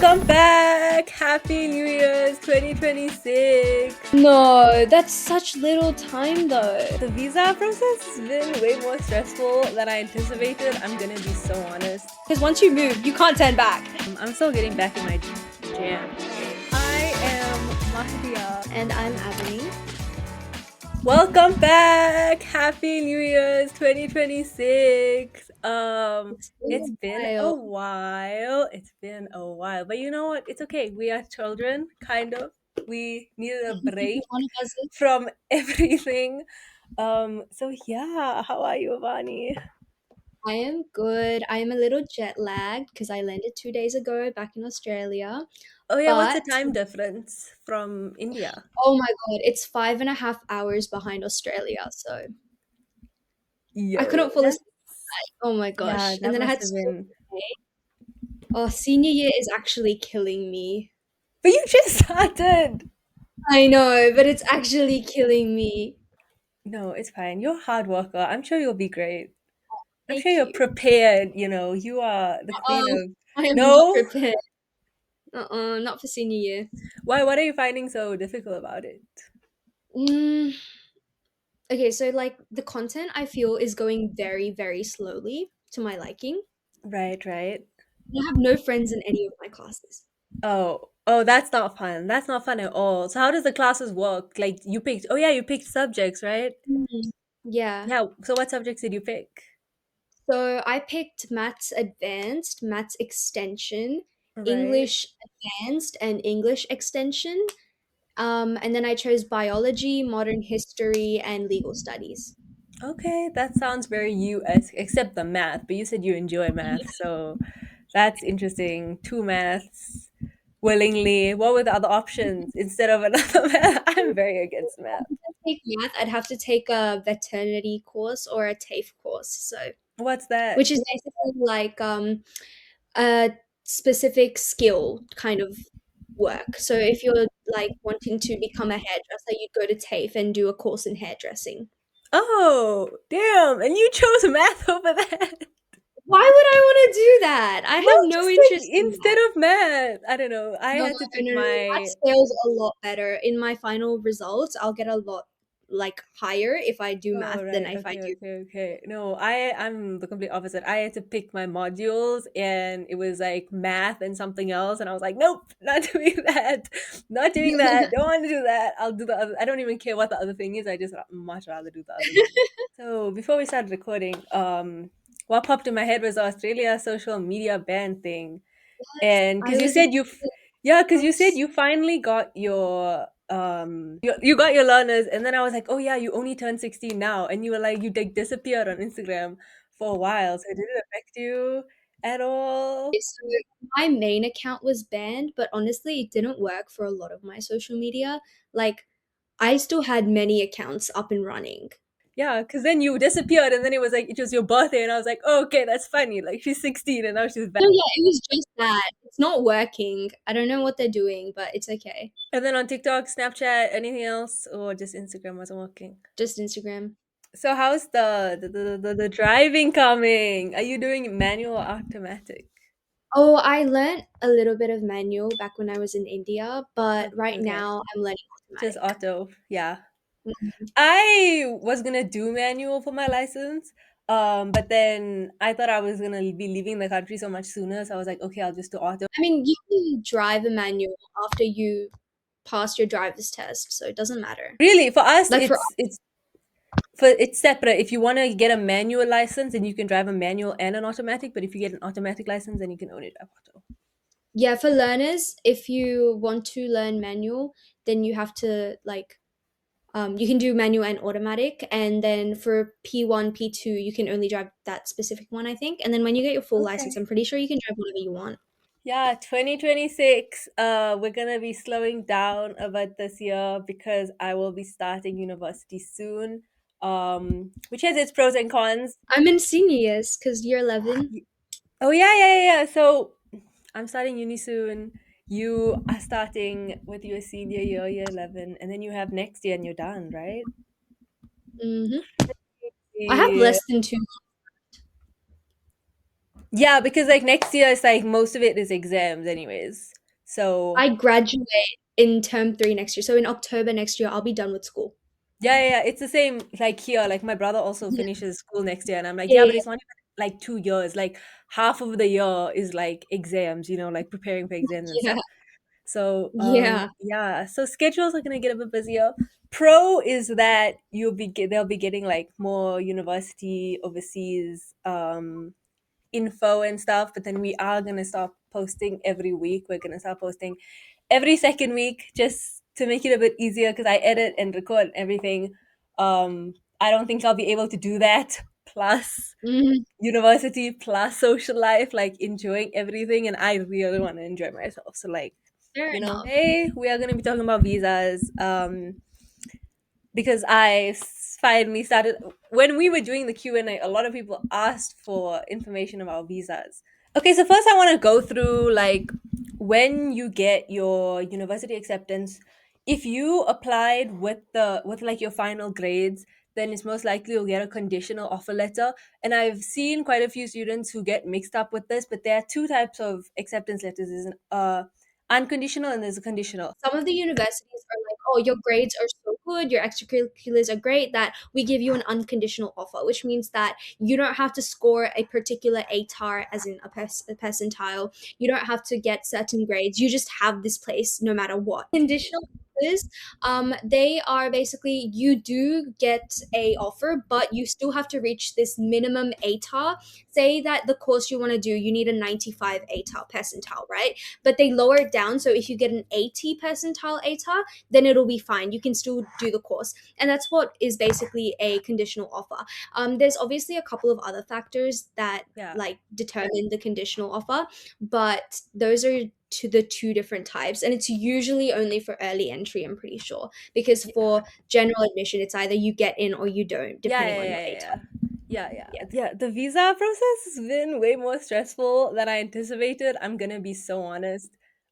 Welcome back! Happy New Year's 2026! No, that's such little time though. The visa process has been way more stressful than I anticipated, I'm gonna be so honest. Because once you move, you can't turn back. I'm still getting back in my jam. I am Mahdia. And I'm Avani. Welcome back! Happy New Year's 2026! It's been a while. It's been a while. But you know what? It's okay. We are children, kind of. We needed a break One of us is. from everything. So yeah, how are you, Vani? I am good. I am a little jet lagged because I landed 2 days ago back in Australia. Oh yeah, what's the But time difference from India? oh my god, it's 5.5 hours behind Australia. So I Yo, couldn't fall that's asleep. Oh my yeah, gosh. And that then I must had have so been. oh, senior year is actually killing me. But you just started. I know, but it's actually killing me. No, it's fine. You're a hard worker. I'm sure you'll be great. I'm sure Thank you're you. prepared. You are the queen Um, of. I am not No? prepared. Not for senior year. Why? What are you finding so difficult about it? Mm, okay, so like the content I feel is going very, very slowly to my liking. Right, right. I have no friends in any of my classes. Oh, that's not fun. That's not fun at all. So how does the classes work? Like you picked, oh yeah, you picked subjects, right? Yeah. Yeah. So what subjects did you pick? So I picked maths advanced, maths extension, Right. English advanced, and English extension. And then I chose biology, modern history, and legal studies. Okay, that sounds very US, except the math. But you said you enjoy math, so that's interesting. Two maths willingly. What were the other options instead of another math? I'm very against math. If I take math, I'd have to take a veterinary course or a TAFE course. So, What's that? which is basically like a specific skill kind of work. So if you're like wanting to become a hairdresser, you'd go to TAFE and do a course in hairdressing. Oh, damn. And you chose math over that. Why would I want to do that? I Well, have no just like interest in instead that. of math, I don't know. I No, had to pick no, no. That my. scales a lot better. In my final results, I'll get a lot like higher if I do Oh math than right, if I okay, do. okay, okay. No, I'm the complete opposite. I had to pick my modules, and it was like math and something else, and I was like, nope, not doing that, not doing that. Don't want to do that. I'll do the other. I don't even care what the other thing is. I just much rather do the other thing. So before we started recording, what popped in my head was the Australia social media ban thing. Yes, And I because you was said yeah, because you said house. you finally got your you got your learners, and then I was like, oh yeah, you only turned 16 now, and you were like, you like disappeared on Instagram for a while. So did it affect you at all? So my main account was banned, but honestly, it didn't work for a lot of my social media. Like, I still had many accounts up and running. Yeah, because then you disappeared, and then it was like it was your birthday, and I was like, oh, okay, that's funny. Like she's 16, and now she's back. So yeah, it was just that. It's not working. I don't know what they're doing, but it's okay. And then on TikTok, Snapchat, anything else, or just Instagram wasn't working. Just Instagram. So how's the driving coming? Are you doing manual or automatic? Oh, I learned a little bit of manual back when I was in India, but right Okay. now I'm learning Just automatic. auto. Yeah. Mhm. I was gonna do manual for my license. But then I thought I was gonna be leaving the country so much sooner. So I was like, okay, I'll just do auto. I mean, you can drive a manual after you pass your driver's test, so it doesn't matter. Really, for us, Like for it's separate. If you want to get a manual license, then you can drive a manual and an automatic. But if you get an automatic license, then you can only drive auto. yeah, for learners, if you want to learn manual, then you have to like you can do manual and automatic, and then for P1, P2, you can only drive that specific one, I think. And then when you get your full license, Okay. I'm pretty sure you can drive whatever you want. Yeah, 2026. We're gonna be slowing down a bit this year because I will be starting university soon. Which has its pros and cons. I'm in senior years because you're 11. Oh yeah, yeah, yeah, yeah. So I'm starting uni soon. You are starting with your senior year, year 11, and then you have next year and you're done, right? Hmm. I have Yeah. less than two. Yeah, because like next year it's like most of it is exams anyways. So I graduate in term 3 next year. So in October next year, I'll be done with school. yeah, yeah, yeah, it's the same like here. Like my brother also Yeah. finishes school next year, and I'm like, yeah, but Yeah. it's not even like 2 years. Like half of the year is like exams, like preparing for exams and Yeah. stuff. So Yeah. yeah, so schedules are gonna get a bit busier. Pro is that they'll be getting like more university overseas info and stuff, but then we are gonna start posting every week. We're gonna start posting every second week just to make it a bit easier because I edit and record everything. I don't think I'll be able to do that plus Mhm. university plus social life, like enjoying everything, and I really want to enjoy myself. So like, Fair enough. hey, we are gonna be talking about visas. Because finally started when we were doing the Q&A, a lot of people asked for information about visas. Okay, so first I want to go through like when you get your university acceptance. If you applied with like your final grades, then it's most likely you'll get a conditional offer letter. And I've seen quite a few students who get mixed up with this, but there are two types of acceptance letters. There's an unconditional and there's a conditional. Some of the universities are like, oh, your grades are so good, your extracurriculars are great that we give you an unconditional offer, which means that you don't have to score a particular ATAR, as in a percentile. You don't have to get certain grades. You just have this place no matter what. Conditional offers, they are basically you do get a offer, but you still have to reach this minimum ATAR. Say that the course you want to do, you need a 95 ATAR percentile, right? But they lower it down. So if you get an 80 percentile ATAR, then it'll be fine. You can still do the course. And that's what is basically a conditional offer. There's obviously a couple of other factors that Yeah. like determine the conditional offer, but those are to the two different types, and it's usually only for early entry, I'm pretty sure, because for general admission it's either you get in or you don't Yeah, depending yeah, on yeah, your yeah, ATAR. yeah. Yeah, Yeah. yeah. Yeah, the visa process has been way more stressful than I anticipated. I'm gonna be so honest.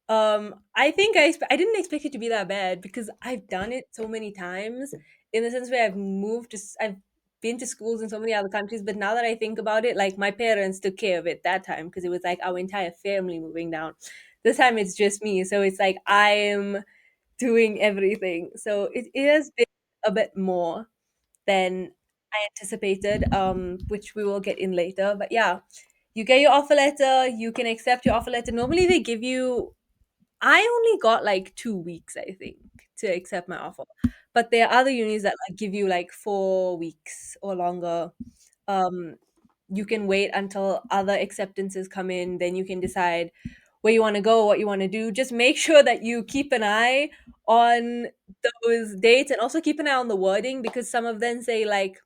I think I didn't expect it to be that bad because I've done it so many times in the sense where I've been to schools in so many other countries, but now that I think about it, like my parents took care of it that time because it was like our entire family moving down. This time it's just me, so it's like I am doing everything. So it has been a bit more than I anticipated, which we will get in later. But yeah, you get your offer letter, you can accept your offer letter. Normally, they give you, I only got like 2 weeks, I think, to accept my offer. But there are other unis that like give you like 4 weeks or longer. Um, you can wait until other acceptances come in, then you can decide where you want to go, what you want to do. Just make sure that you keep an eye on those dates and also keep an eye on the wording because some of them say like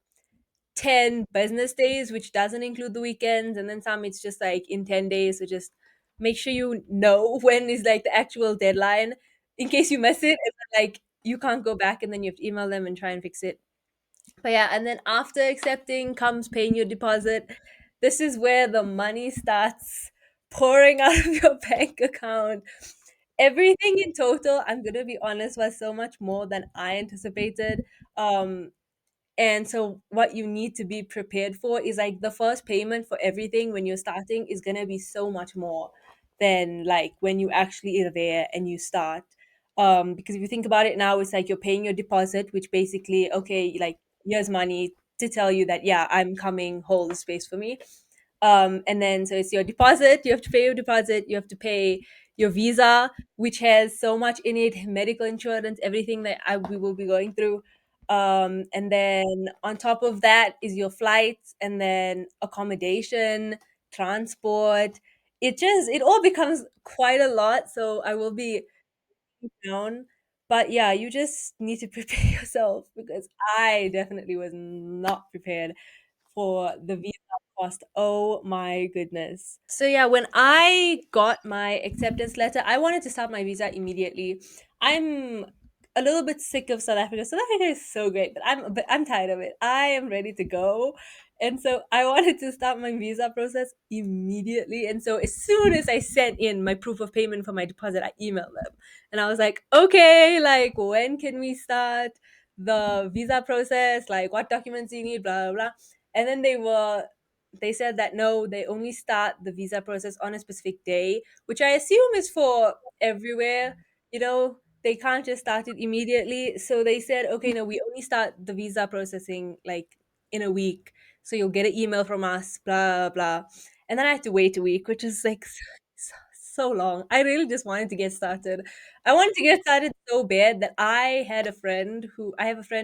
10 business days, which doesn't include the weekends, and then some it's just like in 10 days. So just make sure you know when is like the actual deadline in case you miss it. And then, like you can't go back and then you have to email them and try and fix it. But yeah, and then after accepting comes paying your deposit. This is where the money starts pouring out of your bank account. Everything in total, I'm gonna be honest, was so much more than I anticipated. Um, and so, what you need to be prepared for is like the first payment for everything when you're starting is going to be so much more than like when you actually are there and you start. Because if you think about it now, it's like you're paying your deposit, which basically, okay, like here's money to tell you that, yeah, I'm coming, hold the space for me. And then so it's your deposit, you have to pay your deposit, you have to pay your visa, which has so much in it, medical insurance, everything that we will be going through. And then on top of that is your flights and then accommodation, transport. It all becomes quite a lot. So I will be down. But yeah, you just need to prepare yourself because I definitely was not prepared for the visa cost. Oh my goodness. So yeah, when I got my acceptance letter, I wanted to start my visa immediately. I'm a little bit sick of South Africa. South Africa is so great, but I'm tired of it. I am ready to go. And so I wanted to start my visa process immediately. And so as soon as I sent in my proof of payment for my deposit, I emailed them. And I was like, okay, like when can we start the visa process? Like what documents do you need? Blah blah blah. And then they were they said that no, they only start the visa process on a specific day, which I assume is for everywhere. They can't just start it immediately. So they said, okay, no, we only start the visa processing like in a week. So you'll get an email from us, blah, blah. And then I had to wait a week, which is like so long. I really just wanted to get started. I wanted to get started so bad that I have a friend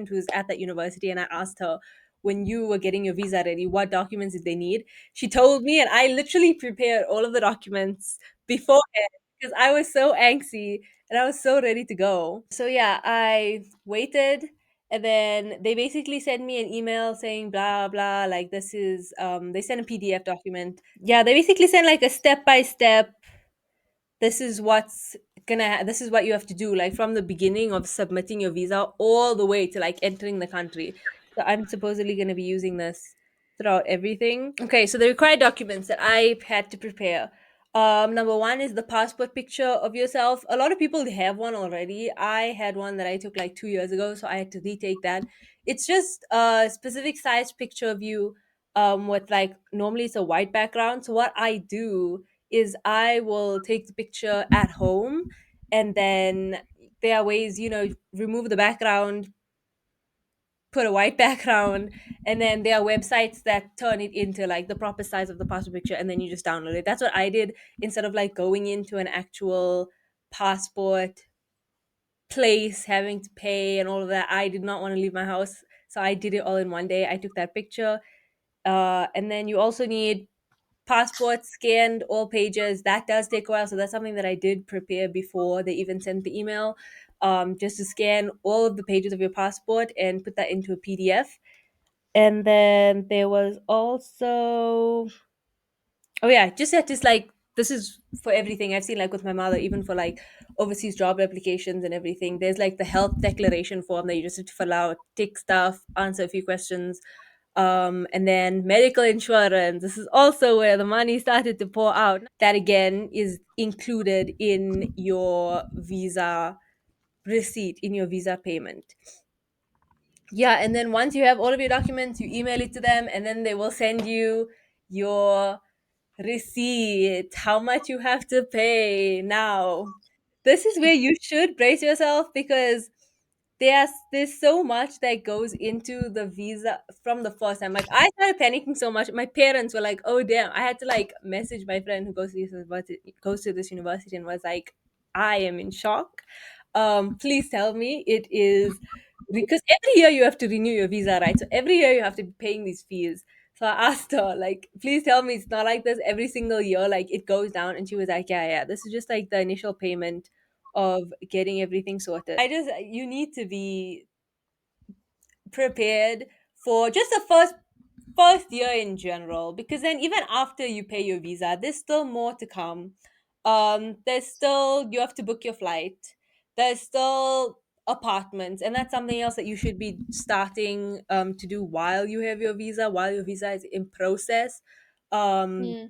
who's at that university, and I asked her, when you were getting your visa ready, what documents did they need? She told me, and I literally prepared all of the documents beforehand because I was so angsty and I was so ready to go. So yeah, I waited, and then they basically sent me an email saying blah blah, like this is they sent a PDF document. Yeah, they basically sent like a step by step, this is this is what you have to do, like from the beginning of submitting your visa all the way to like entering the country. So I'm supposedly going to be using this throughout everything. Okay, so the required documents that I had to prepare, number one is the passport picture of yourself. A lot of people have one already. I had one that I took like 2 years ago, so I had to retake that. It's just a specific size picture of you, with like, normally it's a white background. So what I do is I will take the picture at home, and then there are ways, remove the background, put a white background, and then there are websites that turn it into like the proper size of the passport picture, and then you just download it. That's what I did, instead of like going into an actual passport place, having to pay and all of that. I did not want to leave my house. So I did it all in one day. I took that picture. And then you also need passport scanned all pages. That does take a while, so that's something that I did prepare before they even sent the email, just to scan all of the pages of your passport and put that into a PDF. And then there was also, oh yeah, just that, just like, this is for everything I've seen, like with my mother, even for like overseas job applications and everything. There's like the health declaration form that you just have to fill out, tick stuff, answer a few questions. And then medical insurance. This is also where the money started to pour out. That again is included in your visa receipt, in your visa payment. Yeah, and then once you have all of your documents, you email it to them, and then they will send you your receipt, how much you have to pay. Now, this is where you should brace yourself, because there's so much that goes into the visa from the first time. Like, I started panicking so much. My parents were like, "Oh damn!" I had to like message my friend who goes to this university, and was like, "I am in shock. Please tell me it is, because every year you have to renew your visa, right? So every year you have to be paying these fees." So I asked her, like, please tell me it's not like this every single year, like it goes down. And she was like, yeah, yeah, this is just like the initial payment of getting everything sorted. You need to be prepared for just the first year in general, because then even after you pay your visa, there's still more to come. There's still, you have to book your flight. There's still apartments, and that's something else that you should be starting to do while you have your visa, while your visa is in process. um Mm.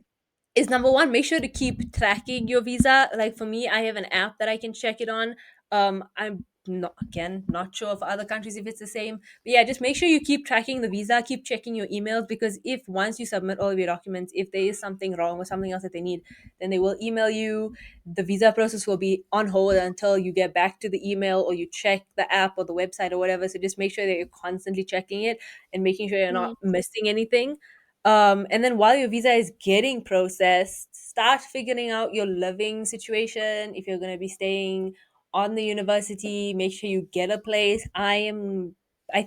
is number one, make sure to keep tracking your visa. Like for me, I have an app that I can check it on. I'm not sure for other countries if it's the same. But yeah, just make sure you keep tracking the visa, keep checking your emails, because if once you submit all of your documents, if there is something wrong or something else that they need, then they will email you. The visa process will be on hold until you get back to the email, or you check the app or the website or whatever. So just make sure that you're constantly checking it and making sure you're not Mm. missing anything. And then while your visa is getting processed, start figuring out your living situation. If you're going to be staying on the university, make sure you get a place. I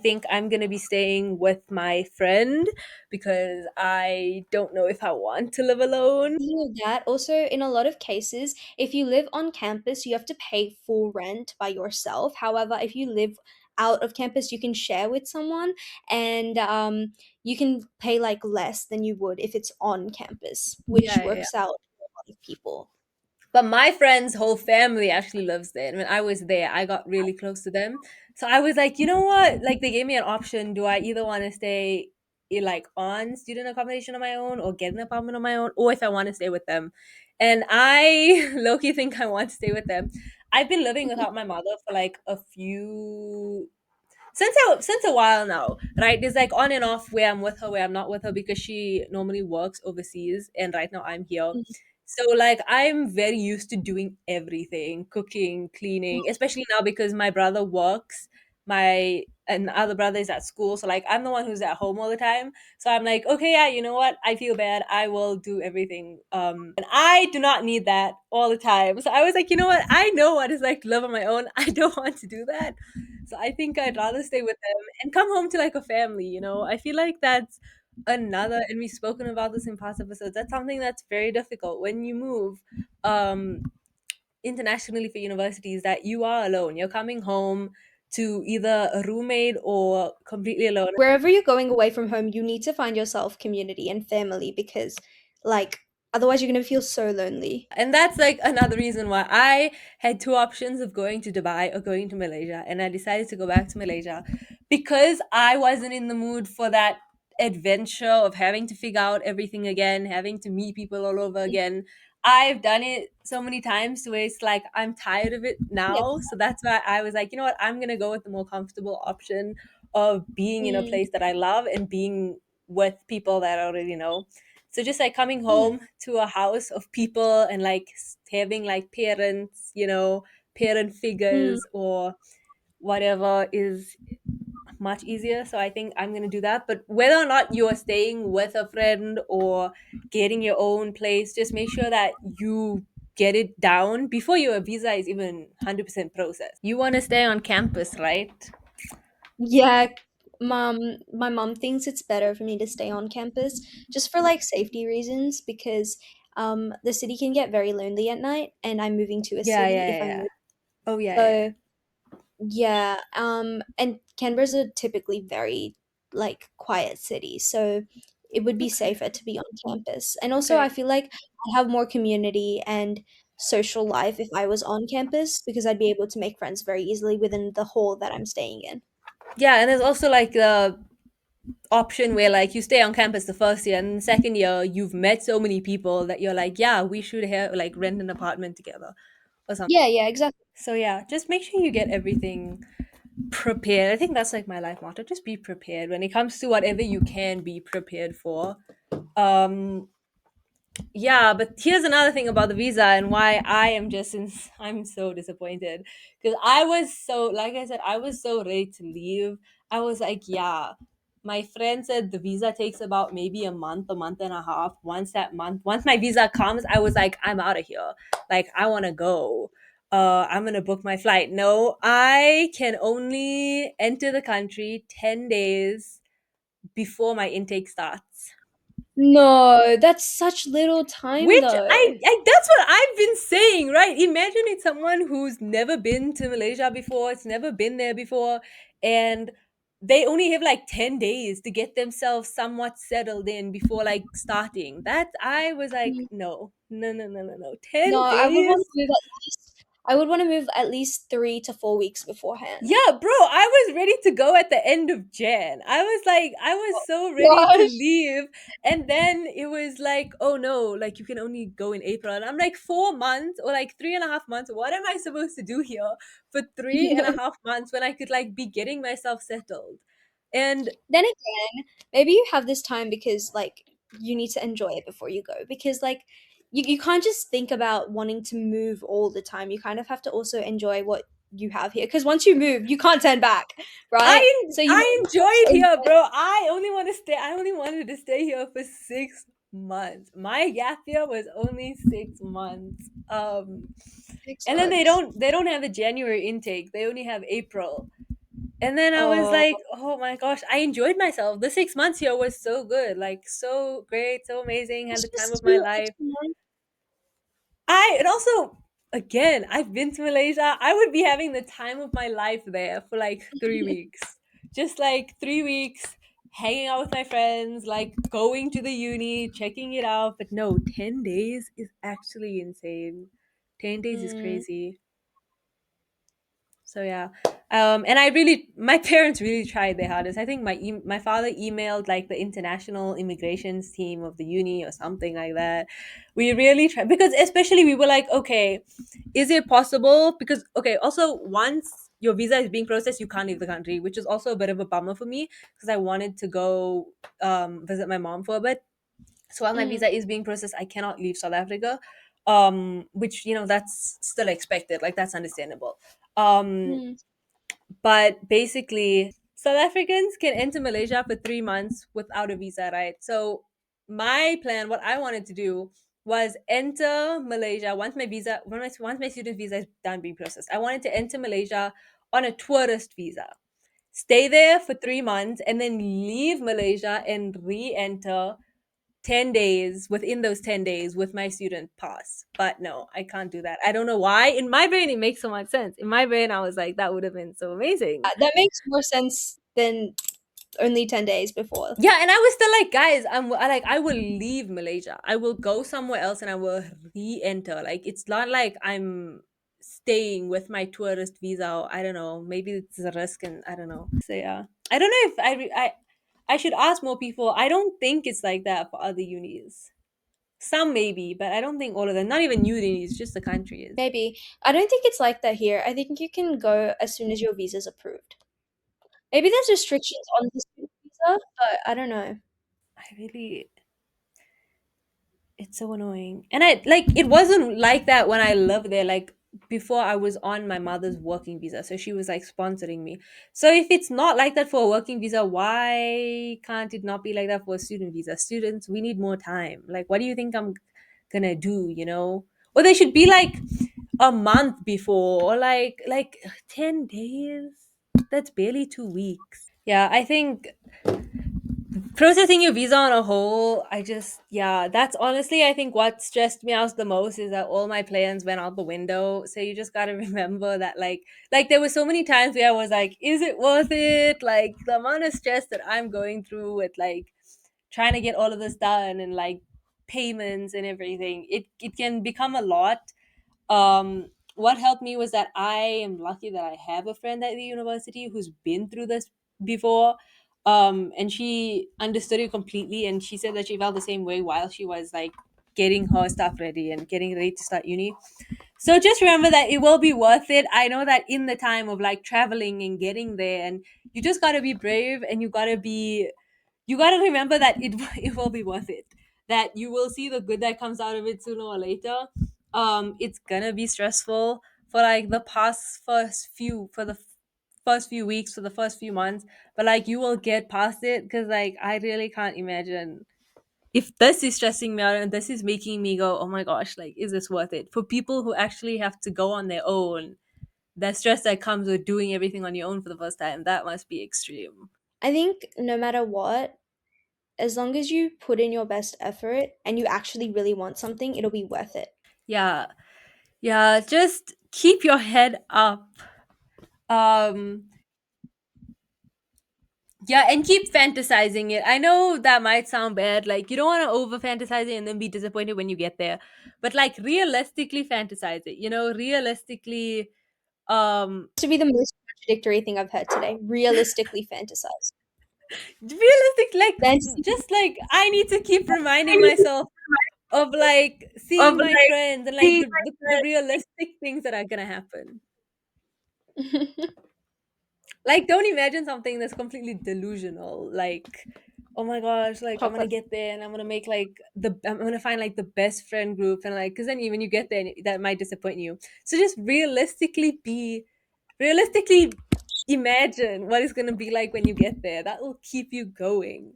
think I'm going to be staying with my friend, because I don't know if I want to live alone. You know that also, in a lot of cases, if you live on campus, you have to pay full rent by yourself. However, if you live out of campus, you can share with someone, and you can pay like less than you would if it's on campus, which Yeah, yeah, yeah. works out for a lot of people. But my friend's whole family actually lives there. And when I was there, I got really close to them. So I was like, you know what? Like, they gave me an option. Do I either want to stay like on student accommodation on my own, or get an apartment on my own, or if I want to stay with them? And I low-key think I want to stay with them. I've been living without my mother for like a few since a while now, right? There's like on and off where I'm with her, where I'm not with her, because she normally works overseas and right now I'm here. Mm, So like I'm very used to doing everything, cooking, cleaning, especially now because my brother works. My and other brother is at school. So like I'm the one who's at home all the time. So I'm like, okay, yeah, you know what? I feel bad. I will do everything. And I do not need that all the time. So I was like, you know what? I know what it's like to live on my own. I don't want to do that. So I think I'd rather stay with them and come home to like a family, you know? I feel like that's another, and we've spoken about this in past episodes, that's something that's very difficult when you move um internationally for universities, that you are alone. You're coming home to either a roommate or completely alone. Wherever you're going away from home, you need to find yourself community and family because, like, otherwise you're gonna feel so lonely. And that's like another reason why I had two options of going to Dubai or going to Malaysia. And I decided to go back to Malaysia because I wasn't in the mood for that adventure of having to figure out everything again, having to meet people all over again. I've done it so many times to where it's like I'm tired of it Yeah. now. So that's why I was like, you know what, I'm going to go with the more comfortable option of being in a Mm, place that I love and being with people that I already know. So just like coming yeah. home to a house of people and like having like parents, you know, parent Mm. figures or whatever is much easier. So I think I'm going to do that. But whether or not you are staying with a friend or getting your own place, just make sure that you get it down before your visa is even 100% processed. You want to stay on campus, right? Yeah, my mom thinks it's better for me to stay on campus just for like safety reasons because the city can get very lonely at night and I'm moving to a Yeah, city yeah, if yeah, I yeah. move. Oh, yeah, yeah, yeah. So yeah, and Canberra's are typically very like quiet cities, so it would be Okay. safer to be on campus. And also I Okay. feel like I have more community and social life if I was on campus because I'd be able to make friends very easily within the hall that I'm staying in. Yeah, and there's also like the option where like you stay on campus the first year and the second year you've met so many people that you're like, yeah, we should have like rent an apartment together or something. Yeah, yeah, exactly. So yeah, just make sure you get everything prepared. I think that's like my life motto. Just be prepared when it comes to whatever you can be prepared for. Um yeah, but here's another thing about the visa and why I am just I'm so disappointed because I was so, like I said, I was so ready to leave. I was like, yeah. My friend said the visa takes about maybe a month and a half. Once my visa comes, I was like, I'm out of here. Like I want to go. I'm gonna book my flight. No, I can only enter the country 10 days before my intake starts. No, that's such little time Which though. that's what I've been saying, right? Imagine it's someone who's never been to Malaysia before, it's never been there before, and they only have like 10 days to get themselves somewhat settled in before like starting. That I was like, Mm. no, no, no, no, no, no. No, 10 I would want days? to move at least I would want to move at least 3 to 4 weeks beforehand. Yeah, bro, I was ready to go at the end of Jan. I was like, I was so ready to Gosh. leave. And then it was like, oh no, like you can only go in April. And I'm like, 4 months or like 3.5 months. What am I supposed to do here for three and a half months when I could like be getting myself settled? And Then again, maybe you have this time because like you need to enjoy it before you go because like you can't just think about wanting to move all the time. You kind of have to also enjoy what you have here because once you move, you can't turn back, right? So you I might as well just enjoyed here, enjoy bro. I only wanted to stay here for 6 months. My gap year was only 6 months. six And then months. they don't have a January intake. They only have April. And then I was Oh, like, oh my gosh, I enjoyed myself. The 6 months here was so good, like so great, so amazing. Had it's the time of just my 2 extra life. months. I and also again, I've been to Malaysia. I would be having the time of my life there for like 3 weeks. Just like 3 weeks, hanging out with my friends, like going to the uni, checking it out. But no, 10 days is actually insane. 10 days is Mm, crazy. So yeah, and I really, my parents really tried their hardest. I think my father emailed like the international immigrations team of the uni or something like that. We really tried because especially we were like, okay, is it possible? Because okay, also once your visa is being processed, you can't leave the country, which is also a bit of a bummer for me because I wanted to go visit my mom for a bit. So while my Mm, visa is being processed, I cannot leave South Africa, which that's still expected. Like that's understandable. Um, mm, but basically, South Africans can enter Malaysia for 3 months without a visa, right? So my plan, what I wanted to do was enter Malaysia once my student visa is done being processed. I wanted to enter Malaysia on a tourist visa, stay there for 3 months, and then leave Malaysia and re-enter 10 days within those 10 days with my student pass. But no, I can't do that. I don't know why. In my brain, it makes so much sense. In my brain, I was like, that would have been so amazing. that makes more sense than only 10 days before. Yeah, and I was still like, guys, I will leave Malaysia. I will go somewhere else and I will re-enter. Like it's not like I'm staying with my tourist visa. Or, I don't know. Maybe it's a risk, and I don't know. So yeah, I don't know if I should ask more people. I don't think it's like that for other unis. Some maybe, but I don't think all of them. Not even unis, just the countries. Maybe. I don't think it's like that here. I think you can go as soon as your visa's approved. Maybe there's restrictions on the student visa, but I don't know. I really, it's so annoying. And I like it wasn't like that when I lived there. Like before, I was on my mother's working visa, so she was like sponsoring me. So if it's not like that for a working visa, why can't it not be like that for a student visa? Students, we need more time. Like, what do you think I'm gonna do? Or they should be like a month before, or like 10 days. That's barely 2 weeks. Yeah, I think processing your visa on a whole, yeah, that's honestly, I think what stressed me out the most is that all my plans went out the window. So you just got to remember that, like there were so many times where I was like, is it worth it? Like the amount of stress that I'm going through with like trying to get all of this done and like payments and everything, it can become a lot. What helped me was that I am lucky that I have a friend at the university who's been through this before. And she understood it completely, and she said that she felt the same way while she was like getting her stuff ready and getting ready to start uni. So just remember that it will be worth it. I know that in the time of like traveling and getting there, and you just got to be brave, and you got to remember that it will be worth it, that you will see the good that comes out of it sooner or later. It's gonna be stressful for like the past first few for the first few weeks, for the first few months, but like you will get past it, because like I really can't imagine if this is stressing me out and this is making me go, oh my gosh, like is this worth it? For people who actually have to go on their own, the stress that comes with doing everything on your own for the first time, that must be extreme. I think no matter what, as long as you put in your best effort and you actually really want something, it'll be worth it. Yeah. Yeah, just keep your head up. Um yeah, and keep fantasizing it. I know that might sound bad, like you don't want to over fantasize it and then be disappointed when you get there. But like realistically fantasize it. Realistically To be the most contradictory thing I've heard today. Realistically fantasize. realistic like Fantasy just like I need to keep reminding myself of like of seeing my like friends and like seeing the realistic things that are gonna happen. Like don't imagine something that's completely delusional, like oh my gosh, like I'm gonna chocolate. get there and I'm gonna find like the best friend group, and like because then when you get there that might disappoint you. So just realistically imagine what it's gonna be like when you get there. That will keep you going.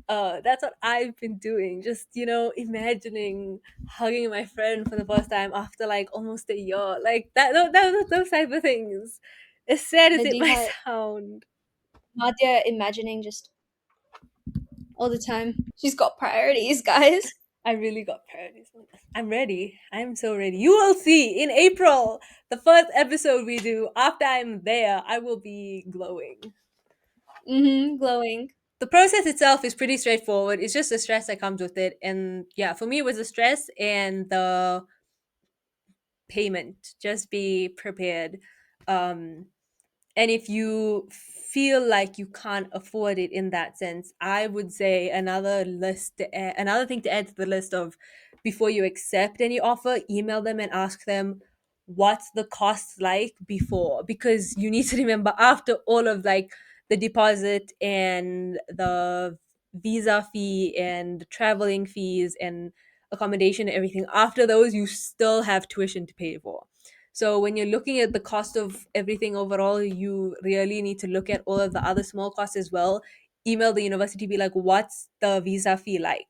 That's what I've been doing, just imagining hugging my friend for the first time after like almost a year, like those type of things, as sad as it might Nadiha, sound. Nadia imagining just all the time. She's got priorities, guys. I really got priorities. I'm ready. I'm so ready. You will see in April, the first episode we do after I'm there, I will be glowing. Glowing. The process itself is pretty straightforward. It's just the stress that comes with it. And yeah, for me, it was the stress and the payment. Just be prepared. Um, and if you feel like you can't afford it in that sense, I would say another thing to add to the list of, before you accept any offer, email them and ask them, what's the cost like before, because you need to remember, after all of like the deposit and the visa fee and the traveling fees and accommodation and everything, after those you still have tuition to pay for. So when you're looking at the cost of everything overall, you really need to look at all of the other small costs as well. Email the university, be like, what's the visa fee like?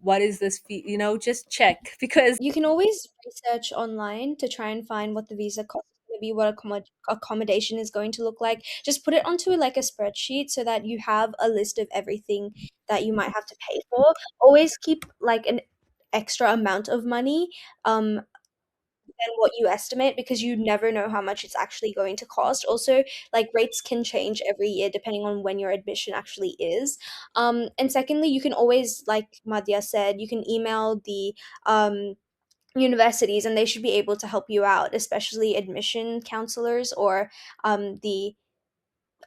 What is this fee? Just check, because You can always research online to try and find what the visa cost is going to be, what accommodation is going to look like. Just put it onto like a spreadsheet so that you have a list of everything that you might have to pay for. Always keep like an extra amount of money than what you estimate, because you never know how much it's actually going to cost. Also, like rates can change every year depending on when your admission actually is. And secondly, you can always, like Madhya said, you can email the universities and they should be able to help you out, especially admission counselors or the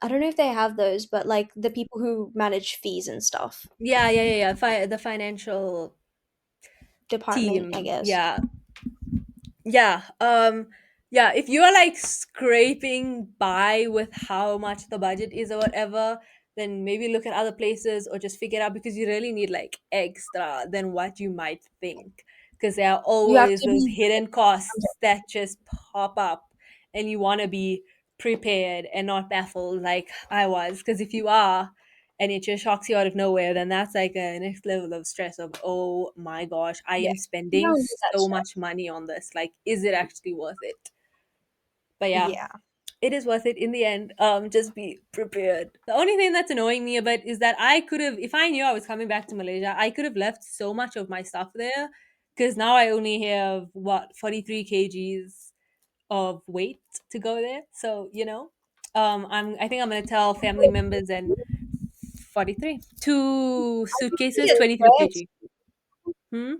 I don't know if they have those, but like the people who manage fees and stuff. yeah, yeah, yeah, yeah. The financial Department, I team. guess. Yeah. Yeah. Yeah, if you're like scraping by with how much the budget is or whatever, then maybe look at other places or just figure it out, because you really need like extra than what you might think. Because there are You have always to those be hidden costs that just pop up, and you want to be prepared and not baffled like I was. Because if you are, and it just shocks you out of nowhere, then that's like a next level of stress of, oh my gosh, I yeah. am You spending don't need that so stress. much money on this. Like, is it actually worth it? But yeah, Yeah. it is worth it in the end. Just be prepared. The only thing that's annoying me a bit is that I could have, if I knew I was coming back to Malaysia, I could have left so much of my stuff there, because now I only have what, 43 kgs of weight to go there. So, I think I'm gonna tell family members, and 43. Two You suitcases, get 23 stressed. kg. Hmm?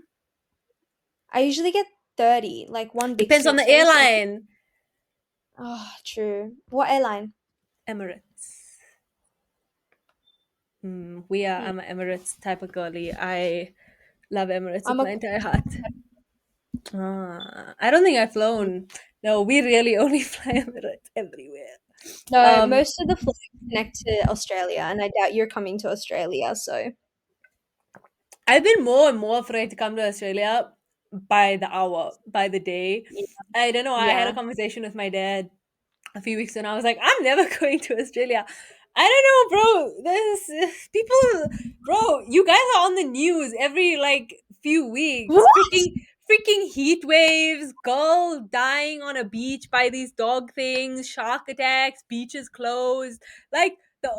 I usually get 30, like one big Depends on the suitcase and airline. oh, true. What airline? Emirates. We are. Hmm. I'm an Emirates type of girly. I love Emirates with I'm a my entire heart. I don't think I've flown. No, we really only fly Emirates everywhere. no, Um, most of the flights connect to Australia, and I doubt you're coming to Australia, so I've been more and more afraid to come to Australia by the hour, by the day. yeah. I don't know. I had a Yeah. conversation with my dad a few weeks and I was like, I'm never going to Australia. I don't know, bro. There's people, bro. You guys are on the news every like few weeks. What? Freaking heat waves, girl dying on a beach by these dog things, shark attacks, beaches closed. Like the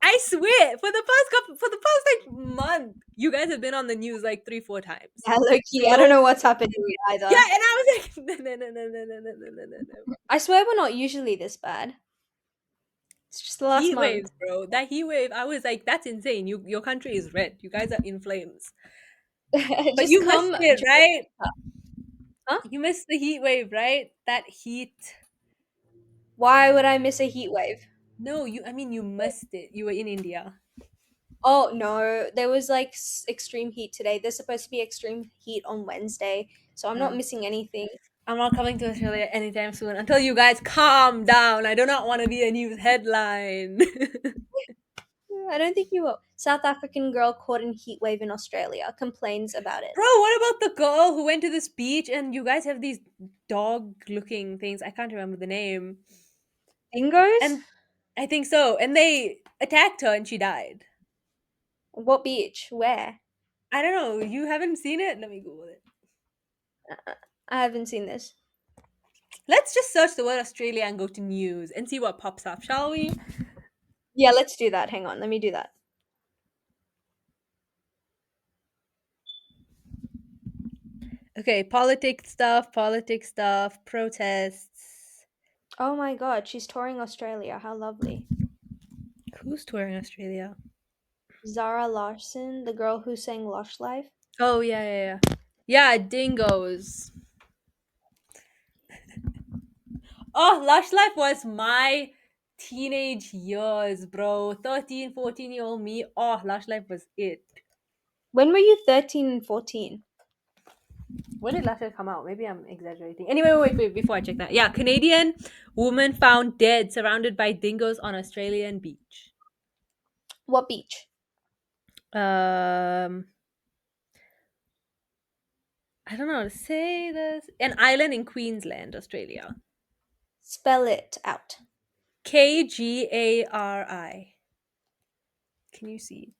I swear, for the past like month, you guys have been on the news like 3, 4 times. Yeah, low key. I don't So know what's happening yeah, either. and I was like, no, no, no, no, no, no, no, no, no, no, no. I swear we're not usually this bad. It's just the last Heat month. waves, bro. That heat wave, I was like, that's insane. Your country is red. You guys are in flames. But Just you missed come it, during right? winter. Huh? You missed the heat wave, right? That heat. Why would I miss a heat wave? No, I mean, you missed it. You were in India. Oh no, there was like extreme heat today. There's supposed to be extreme heat on Wednesday, so I'm not Uh, missing anything. I'm not coming to Australia anytime soon until you guys calm down. I do not want to be a news headline. I don't think you will. South African girl caught in heat wave in Australia complains about it. Bro, what about the girl who went to this beach and you guys have these dog looking things? I can't remember the name. Dingoes? And I think so. And they attacked her and she died. What beach? Where? I don't know. You haven't seen it? Let me Google it. I haven't seen this. Let's just search the word Australia and go to news and see what pops up, shall we? Yeah, let's do that. Hang on, let me do that. Okay, politics stuff, protests. Oh my god, she's touring Australia. How lovely. Who's touring Australia? Zara Larson, the girl who sang Lush Life. Oh, yeah, yeah, yeah. Yeah, dingoes. Oh, Lush Life was my teenage years, bro. 13, 14-year-old me. Oh, Lush Life was it. When were you 13 and 14? When did last year come out? Maybe I'm exaggerating. Anyway, wait, before I check that. Yeah, Canadian woman found dead surrounded by dingoes on Australian beach. What beach? Um, I don't know how to say this. An island in Queensland, Australia. Spell it out. Kgari. Can you see it?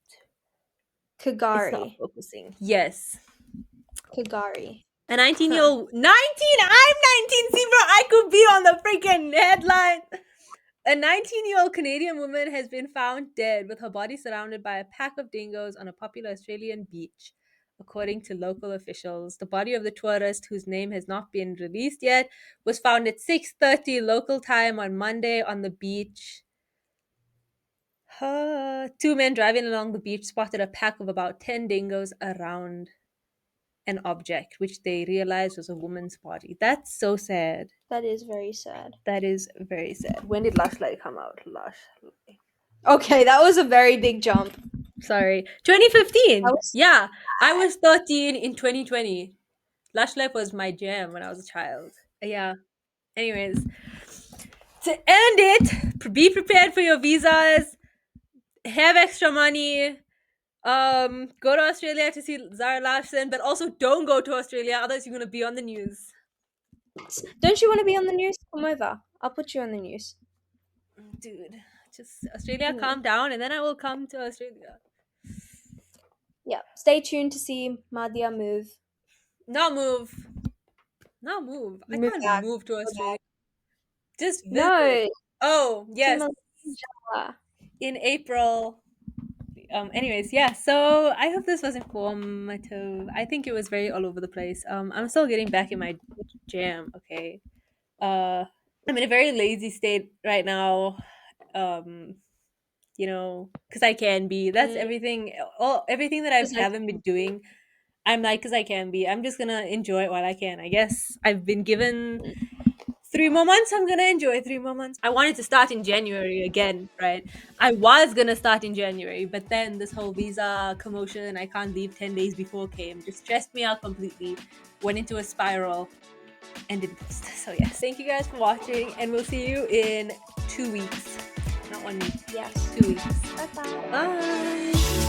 It's not Kagari. focusing. Yes. Kagari. A 19 year Huh. old. 19? I'm 19, see, bro. I could be on the freaking headline. A 19-year-old Canadian woman has been found dead with her body surrounded by a pack of dingoes on a popular Australian beach, according to local officials. The body of the tourist, whose name has not been released yet, was found at 6:30 local time on Monday on the beach. Two men driving along the beach spotted a pack of about 10 dingoes around an object, which they realized was a woman's body. That's so sad. That is very sad. That is very sad. When did Lush Light come out? Lush Light. Okay, that was a very big jump. Sorry. That 2015. was Yeah. I sad. was 13 in 2020. Lush Life was my jam when I was a child. Yeah. Anyways, to end it, be prepared for your visas, have extra money, go to Australia to see Zara Larsson, but also don't go to Australia, otherwise you're gonna be on the news. Don't you want to be on the news? Come over. I'll put you on the news. Dude, just Australia Mm. calm down and then I will come to Australia. Yeah. Stay tuned to see Madhya move. Not move. Not move. I Move can't back. move to Go Australia. back. Just visit. No, Oh, to yes. Malaysia. In April. Anyways, yeah, so I hope this was informative. I think it was very all over the place. I'm still getting back in my jam, okay. Uh I'm in a very lazy state right now. Um, because I can be. That's Mm, everything that I 'cause I haven't been doing. I'm like, because I can be. I'm just gonna enjoy it while I can. I guess I've been given can. 3 more months. I'm gonna enjoy 3 more months. I wanted to start in January again, right? I was gonna start in January, but then this whole visa commotion, I can't leave 10 days before came, just stressed me out completely. Went into a spiral and did this. So, yes, thank you guys for watching, and we'll see you in 2 weeks. Not 1 week, Yes. 2 weeks. Bye bye. Bye.